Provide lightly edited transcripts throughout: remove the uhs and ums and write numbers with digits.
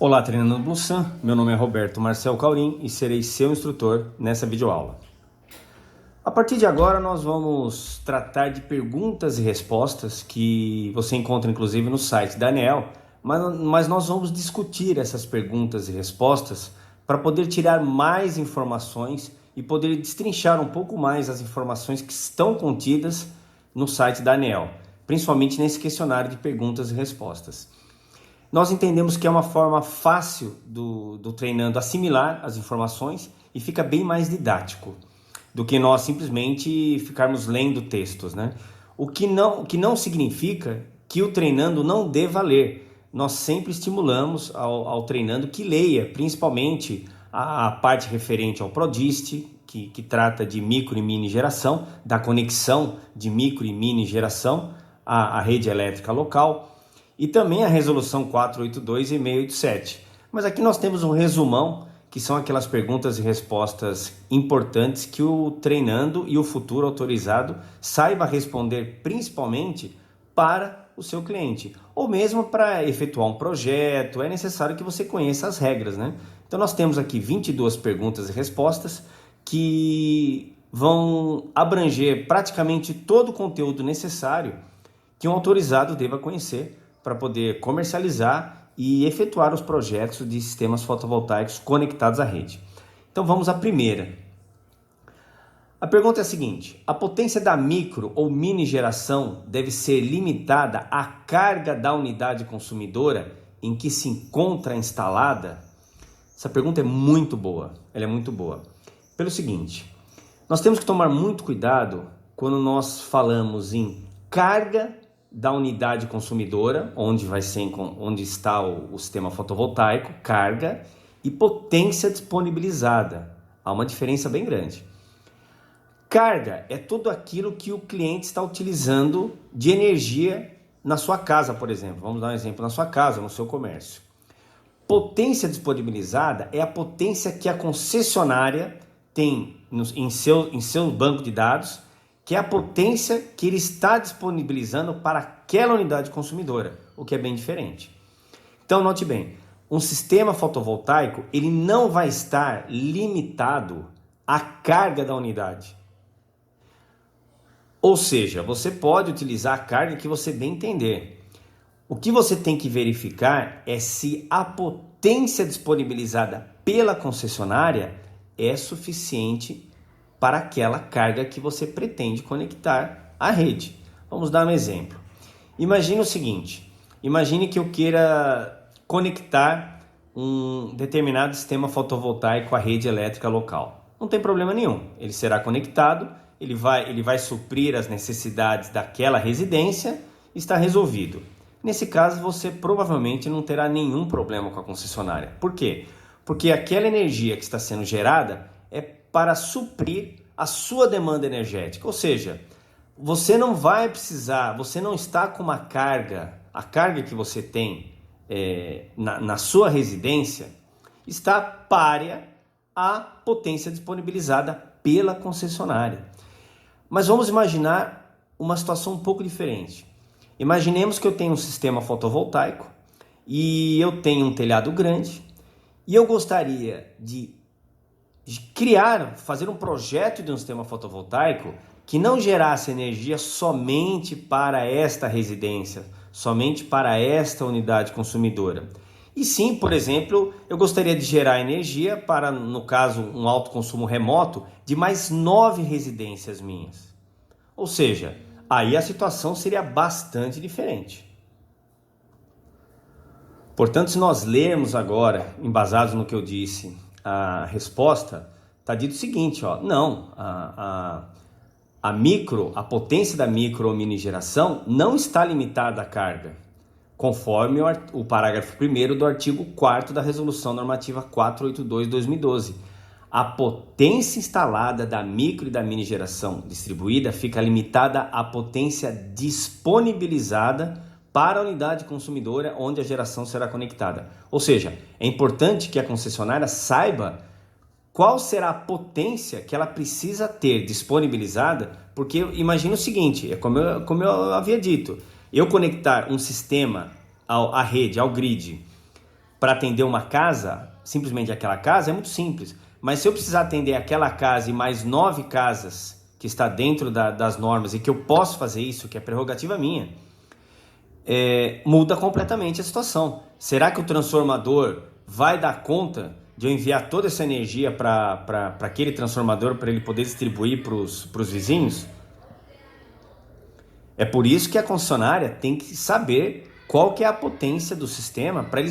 Olá, treinando no Blusan, meu nome é Roberto Marcel Caurim e serei seu instrutor nessa videoaula. A partir de agora nós vamos tratar de perguntas e respostas que você encontra inclusive no site da ANEEL, mas nós vamos discutir essas perguntas e respostas para poder tirar mais informações e poder destrinchar um pouco mais as informações que estão contidas no site da ANEEL, principalmente nesse questionário de perguntas e respostas. Nós entendemos que é uma forma fácil do treinando assimilar as informações e fica bem mais didático do que nós simplesmente ficarmos lendo textos, né? O que não significa que o treinando não deva ler. Nós sempre estimulamos ao treinando que leia, principalmente a parte referente ao PRODIST, que trata de micro e mini geração, da conexão de micro e mini geração à rede elétrica local, e também a resolução 482 e 687. Mas aqui nós temos um resumão, que são aquelas perguntas e respostas importantes que o treinando e o futuro autorizado saiba responder principalmente para o seu cliente. Ou mesmo para efetuar um projeto, é necessário que você conheça as regras, né? Então nós temos aqui 22 perguntas e respostas que vão abranger praticamente todo o conteúdo necessário que um autorizado deva conhecer para poder comercializar e efetuar os projetos de sistemas fotovoltaicos conectados à rede. Então vamos à primeira. A pergunta é a seguinte: a potência da micro ou mini geração deve ser limitada à carga da unidade consumidora em que se encontra instalada? Essa pergunta é muito boa, ela é muito boa. Pelo seguinte, nós temos que tomar muito cuidado quando nós falamos em carga da unidade consumidora, onde está o sistema fotovoltaico, carga, e potência disponibilizada. Há uma diferença bem grande. Carga é tudo aquilo que o cliente está utilizando de energia na sua casa, por exemplo. Vamos dar um exemplo na sua casa, no seu comércio. Potência disponibilizada é a potência que a concessionária tem em seu banco de dados, que é a potência que ele está disponibilizando para aquela unidade consumidora, o que é bem diferente. Então, note bem, um sistema fotovoltaico ele não vai estar limitado à carga da unidade. Ou seja, você pode utilizar a carga que você bem entender. O que você tem que verificar é se a potência disponibilizada pela concessionária é suficiente para aquela carga que você pretende conectar à rede. Vamos dar um exemplo. Imagine o seguinte, imagine que eu queira conectar um determinado sistema fotovoltaico à rede elétrica local. Não tem problema nenhum, ele será conectado, ele vai suprir as necessidades daquela residência e está resolvido. Nesse caso, você provavelmente não terá nenhum problema com a concessionária. Por quê? Porque aquela energia que está sendo gerada é para suprir a sua demanda energética, ou seja, você não vai precisar, você não está com uma carga, a carga que você tem na sua residência está párea à potência disponibilizada pela concessionária. Mas vamos imaginar uma situação um pouco diferente. Imaginemos que eu tenho um sistema fotovoltaico e eu tenho um telhado grande e eu gostaria de fazer um projeto de um sistema fotovoltaico que não gerasse energia somente para esta residência, somente para esta unidade consumidora. E sim, por exemplo, eu gostaria de gerar energia para, no caso, um alto consumo remoto de mais 9 residências minhas. Ou seja, aí a situação seria bastante diferente. Portanto, se nós lermos agora, embasados no que eu disse, a resposta, está dito o seguinte, ó, não, a potência da micro ou mini geração não está limitada à carga, conforme o parágrafo 1º do artigo 4º da Resolução Normativa 482/2012. A potência instalada da micro e da mini geração distribuída fica limitada à potência disponibilizada para a unidade consumidora onde a geração será conectada. Ou seja, é importante que a concessionária saiba qual será a potência que ela precisa ter disponibilizada, porque imagina o seguinte, como eu havia dito, eu conectar um sistema à rede, ao grid, para atender uma casa, simplesmente aquela casa, é muito simples. Mas se eu precisar atender aquela casa e mais 9 casas que está dentro das normas e que eu posso fazer isso, que é prerrogativa minha, muda completamente a situação. Será que o transformador vai dar conta de eu enviar toda essa energia para aquele transformador para ele poder distribuir para os vizinhos? É por isso que a concessionária tem que saber qual que é a potência do sistema para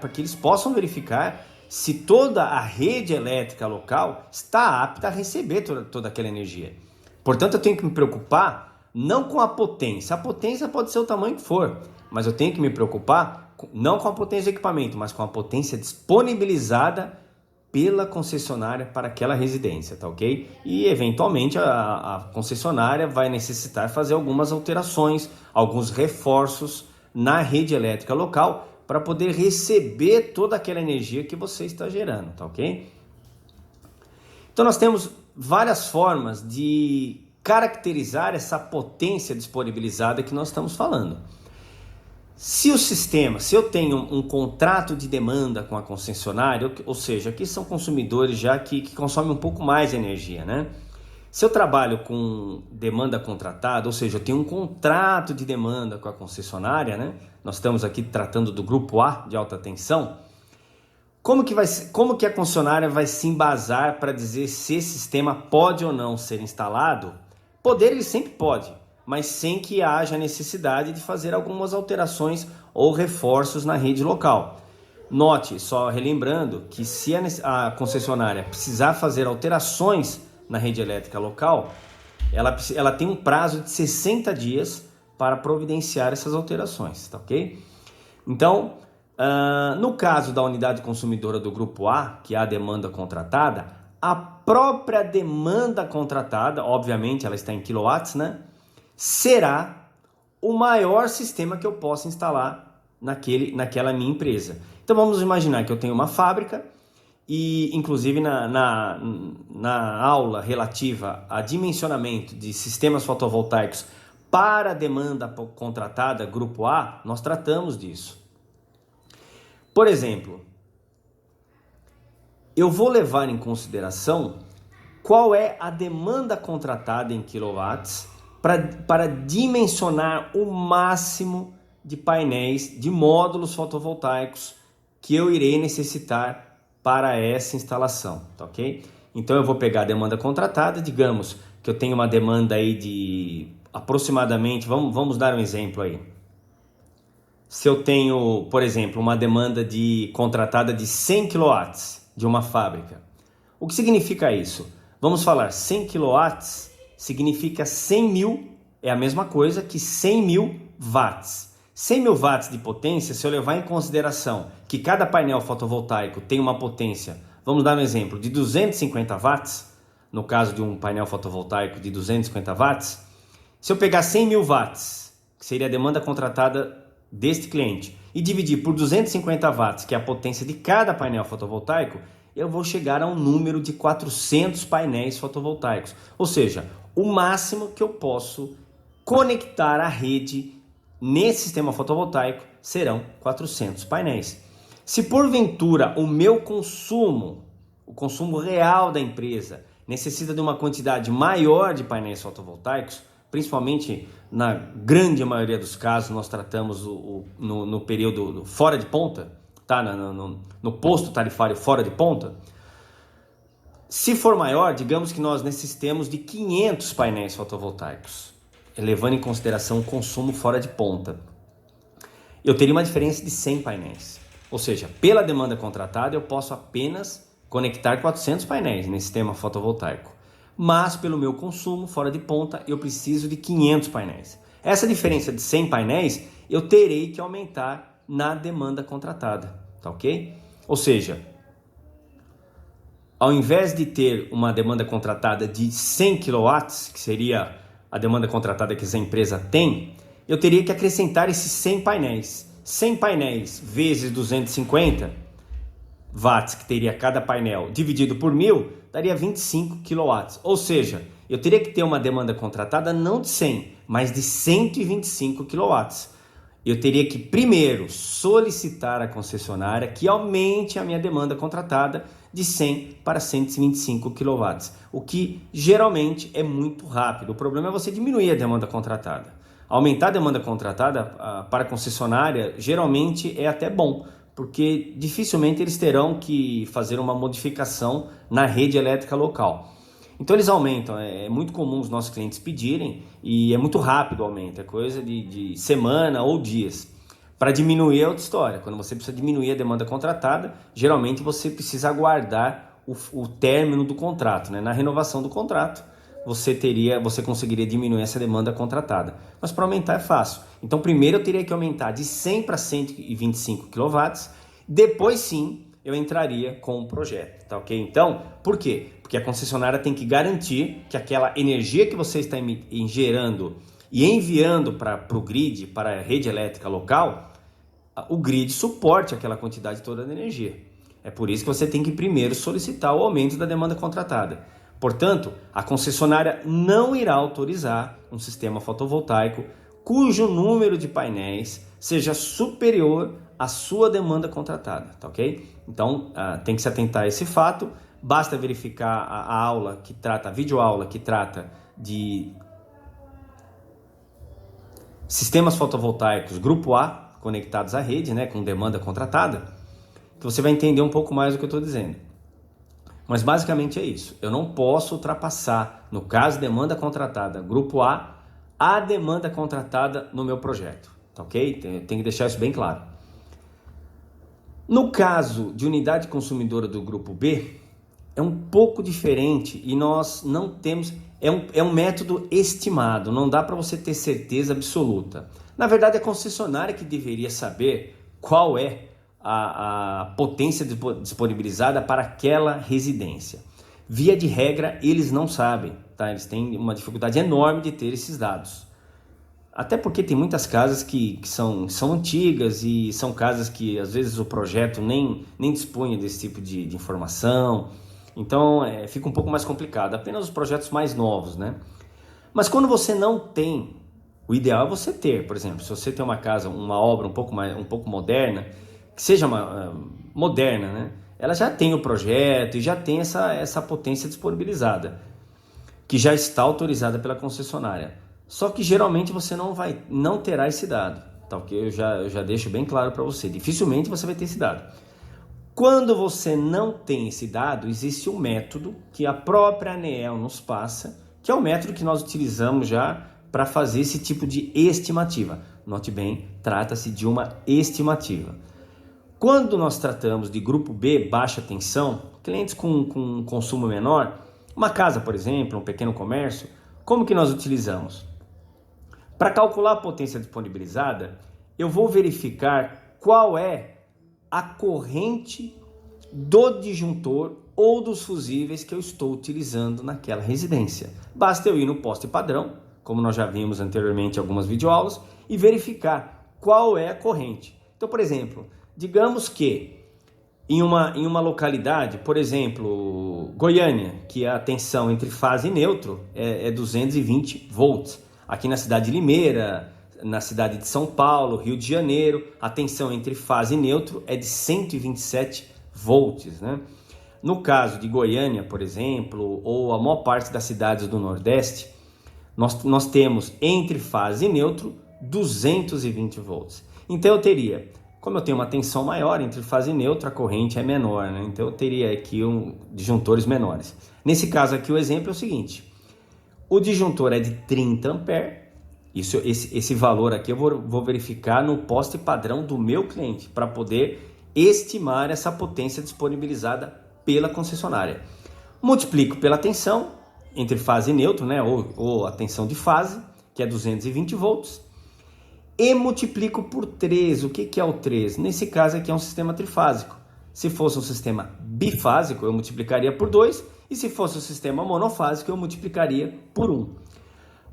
que eles possam verificar se toda a rede elétrica local está apta a receber toda aquela energia. Portanto, eu tenho que me preocupar não com a potência pode ser o tamanho que for, mas eu tenho que me preocupar não com a potência do equipamento, mas com a potência disponibilizada pela concessionária para aquela residência, tá ok? E eventualmente a concessionária vai necessitar fazer algumas alterações, alguns reforços na rede elétrica local para poder receber toda aquela energia que você está gerando, tá ok? Então nós temos várias formas de caracterizar essa potência disponibilizada que nós estamos falando. Se eu tenho um contrato de demanda com a concessionária, ou seja, aqui são consumidores já que consomem um pouco mais de energia, né? Se eu trabalho com demanda contratada, ou seja, eu tenho um contrato de demanda com a concessionária, né? Nós estamos aqui tratando do grupo A de alta tensão. Como que a concessionária vai se embasar para dizer se esse sistema pode ou não ser instalado? Poder ele sempre pode, mas sem que haja necessidade de fazer algumas alterações ou reforços na rede local. Note, só relembrando, que se a concessionária precisar fazer alterações na rede elétrica local, ela tem um prazo de 60 dias para providenciar essas alterações, tá ok? Então, no caso da unidade consumidora do grupo A, que é a demanda contratada, a própria demanda contratada, obviamente ela está em quilowatts, né? Será o maior sistema que eu possa instalar naquela minha empresa. Então vamos imaginar que eu tenho uma fábrica e inclusive na aula relativa a dimensionamento de sistemas fotovoltaicos para a demanda contratada, grupo A, nós tratamos disso. Por exemplo, eu vou levar em consideração qual é a demanda contratada em quilowatts para dimensionar o máximo de painéis, de módulos fotovoltaicos que eu irei necessitar para essa instalação, tá ok? Então eu vou pegar a demanda contratada, digamos que eu tenho uma demanda aí de aproximadamente, vamos dar um exemplo aí. Se eu tenho, por exemplo, uma demanda contratada de 100 kW de uma fábrica, o que significa isso? Vamos falar 100 kW significa 100 mil, é a mesma coisa que 100 mil watts. 100 mil watts de potência, se eu levar em consideração que cada painel fotovoltaico tem uma potência, vamos dar um exemplo, de 250 watts, no caso de um painel fotovoltaico de 250 watts, se eu pegar 100 mil watts, que seria a demanda contratada deste cliente, e dividir por 250 watts, que é a potência de cada painel fotovoltaico, eu vou chegar a um número de 400 painéis fotovoltaicos. Ou seja, o máximo que eu posso conectar à rede nesse sistema fotovoltaico serão 400 painéis. Se porventura o meu consumo, o consumo real da empresa, necessita de uma quantidade maior de painéis fotovoltaicos, principalmente na grande maioria dos casos nós tratamos no período fora de ponta, tá? no posto tarifário fora de ponta. Se for maior, digamos que nós necessitemos de 500 painéis fotovoltaicos, levando em consideração o consumo fora de ponta. Eu teria uma diferença de 100 painéis. Ou seja, pela demanda contratada eu posso apenas conectar 400 painéis nesse sistema fotovoltaico. Mas pelo meu consumo fora de ponta eu preciso de 500 painéis. Essa diferença de 100 painéis eu terei que aumentar na demanda contratada, tá ok? Ou seja, ao invés de ter uma demanda contratada de 100 kW, que seria a demanda contratada que essa empresa tem, eu teria que acrescentar esses 100 painéis. 100 painéis vezes 250 watts que teria cada painel dividido por 1000 daria 25 kW. Ou seja, eu teria que ter uma demanda contratada não de 100, mas de 125 kW. eu teria que primeiro solicitar à concessionária que aumente a minha demanda contratada de 100 para 125 kW, o que geralmente é muito rápido. O problema é você diminuir a demanda contratada. Aumentar a demanda contratada para a concessionária geralmente é até bom, porque dificilmente eles terão que fazer uma modificação na rede elétrica local. Então eles aumentam, é muito comum os nossos clientes pedirem e é muito rápido o aumento, é coisa de semana ou dias. Para diminuir é outra história, quando você precisa diminuir a demanda contratada, geralmente você precisa aguardar o término do contrato, né? Na renovação do contrato você conseguiria diminuir essa demanda contratada, mas para aumentar é fácil. Então primeiro eu teria que aumentar de 100 para 125 kW, depois sim eu entraria com o projeto, tá ok? Então, por quê? Porque a concessionária tem que garantir que aquela energia que você está gerando e enviando para o grid, para a rede elétrica local, o grid suporte aquela quantidade toda de energia. É por isso que você tem que primeiro solicitar o aumento da demanda contratada. Portanto, a concessionária não irá autorizar um sistema fotovoltaico cujo número de painéis seja superior à sua demanda contratada, tá ok? Então, tem que se atentar a esse fato. Basta verificar a aula que trata, a videoaula que trata de sistemas fotovoltaicos grupo A conectados à rede, né, com demanda contratada, que você vai entender um pouco mais do que eu estou dizendo. Mas basicamente é isso. Eu não posso ultrapassar, no caso demanda contratada grupo a demanda contratada no meu projeto, tá ok? Tem que deixar isso bem claro. No caso de unidade consumidora do grupo B, é um pouco diferente e nós não temos... É um método estimado, não dá para você ter certeza absoluta. Na verdade, é a concessionária que deveria saber qual é a potência disponibilizada para aquela residência. Via de regra, eles não sabem, tá? Eles têm uma dificuldade enorme de ter esses dados. Até porque tem muitas casas que são antigas e são casas que às vezes o projeto nem dispunha desse tipo de informação. Então fica um pouco mais complicado, apenas os projetos mais novos, né? Mas quando você não tem, o ideal é você ter, por exemplo, se você tem uma casa, uma obra um pouco moderna, que seja moderna, né? Ela já tem o projeto e já tem essa potência disponibilizada, que já está autorizada pela concessionária. Só que geralmente você não terá esse dado, tá ok? Eu já deixo bem claro para você, dificilmente você vai ter esse dado. Quando você não tem esse dado, existe um método que a própria ANEEL nos passa, que é o método que nós utilizamos já para fazer esse tipo de estimativa. Note bem, trata-se de uma estimativa. Quando nós tratamos de grupo B, baixa tensão, clientes com consumo menor, uma casa, por exemplo, um pequeno comércio, como que nós utilizamos? Para calcular a potência disponibilizada, eu vou verificar qual é a corrente do disjuntor ou dos fusíveis que eu estou utilizando naquela residência. Basta eu ir no poste padrão, como nós já vimos anteriormente em algumas videoaulas, e verificar qual é a corrente. Então, por exemplo, digamos que em uma localidade, por exemplo, Goiânia, que a tensão entre fase e neutro é 220 volts. Aqui na cidade de Limeira, na cidade de São Paulo, Rio de Janeiro, a tensão entre fase e neutro é de 127 volts, né? No caso de Goiânia, por exemplo, ou a maior parte das cidades do Nordeste, nós temos entre fase e neutro 220 volts. Então eu teria, como eu tenho uma tensão maior entre fase e neutro, a corrente é menor, né? Então eu teria aqui disjuntores menores. Nesse caso aqui o exemplo é o seguinte: o disjuntor é de 30 amperes. Esse valor aqui eu vou verificar no poste padrão do meu cliente para poder estimar essa potência disponibilizada pela concessionária. Multiplico pela tensão entre fase e neutro, né? ou a tensão de fase, que é 220 volts, e multiplico por 3. O que é o 3? Nesse caso aqui é um sistema trifásico. Se fosse um sistema bifásico, eu multiplicaria por 2, e se fosse um sistema monofásico, eu multiplicaria por 1.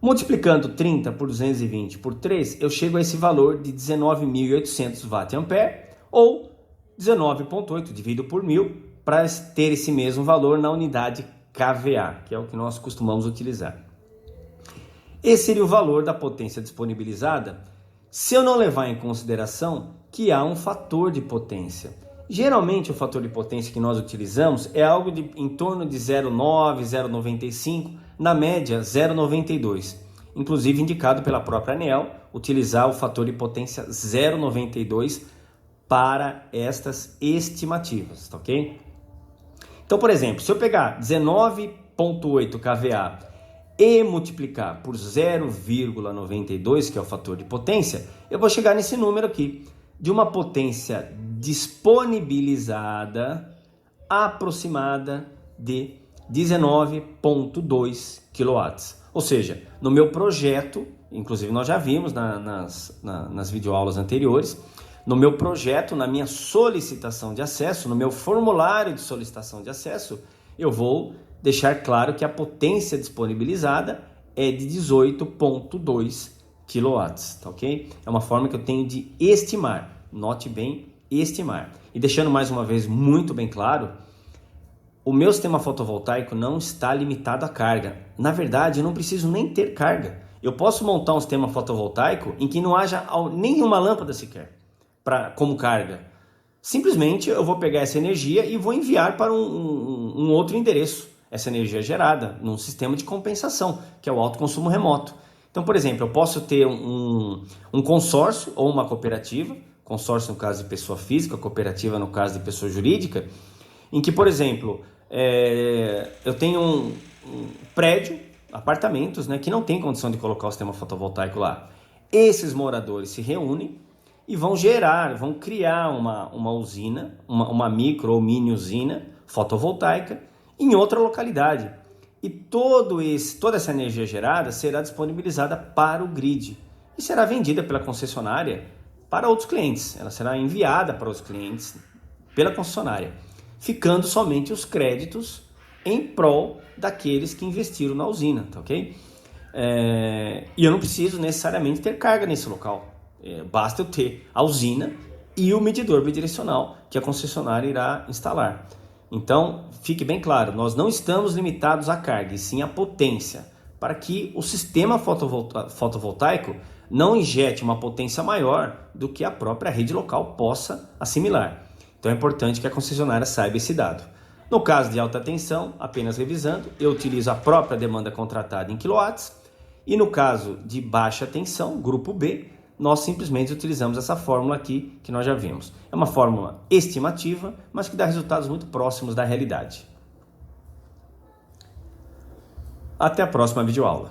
Multiplicando 30 por 220 por 3, eu chego a esse valor de 19.800 Wh, ou 19,8 dividido por 1.000, para ter esse mesmo valor na unidade kVA, que é o que nós costumamos utilizar. Esse seria o valor da potência disponibilizada se eu não levar em consideração que há um fator de potência. Geralmente o fator de potência que nós utilizamos é algo em torno de 0,9, 0,95, na média 0,92. Inclusive indicado pela própria ANEEL, utilizar o fator de potência 0,92 para estas estimativas, tá ok? Então, por exemplo, se eu pegar 19,8 kVA e multiplicar por 0,92, que é o fator de potência, eu vou chegar nesse número aqui, de uma potência disponibilizada aproximada de 19,2 kW. Ou seja, no meu projeto, inclusive nós já vimos nas videoaulas anteriores, no meu projeto, na minha solicitação de acesso, no meu formulário de solicitação de acesso, eu vou deixar claro que a potência disponibilizada é de 18,2 kW, tá ok? É uma forma que eu tenho de estimar, note bem, estimar. E deixando mais uma vez muito bem claro, o meu sistema fotovoltaico não está limitado à carga. Na verdade, eu não preciso nem ter carga. Eu posso montar um sistema fotovoltaico em que não haja nenhuma lâmpada sequer como carga. Simplesmente eu vou pegar essa energia e vou enviar para um outro endereço. Essa energia é gerada num sistema de compensação, que é o autoconsumo remoto. Então, por exemplo, eu posso ter um consórcio ou uma cooperativa, consórcio no caso de pessoa física, cooperativa no caso de pessoa jurídica, em que, por exemplo, eu tenho um prédio, apartamentos, né, que não tem condição de colocar o sistema fotovoltaico lá. Esses moradores se reúnem e vão criar uma usina, uma micro ou mini usina fotovoltaica em outra localidade. E toda essa energia gerada será disponibilizada para o grid e será vendida pela concessionária para outros clientes. Ela será enviada para os clientes pela concessionária, ficando somente os créditos em prol daqueles que investiram na usina, tá ok? E eu não preciso necessariamente ter carga nesse local. Basta eu ter a usina e o medidor bidirecional que a concessionária irá instalar. Então, fique bem claro, nós não estamos limitados à carga, e sim à potência, para que o sistema fotovoltaico não injete uma potência maior do que a própria rede local possa assimilar. Então é importante que a concessionária saiba esse dado. No caso de alta tensão, apenas revisando, eu utilizo a própria demanda contratada em quilowatts, e no caso de baixa tensão, grupo B, nós simplesmente utilizamos essa fórmula aqui que nós já vimos. É uma fórmula estimativa, mas que dá resultados muito próximos da realidade. Até a próxima videoaula.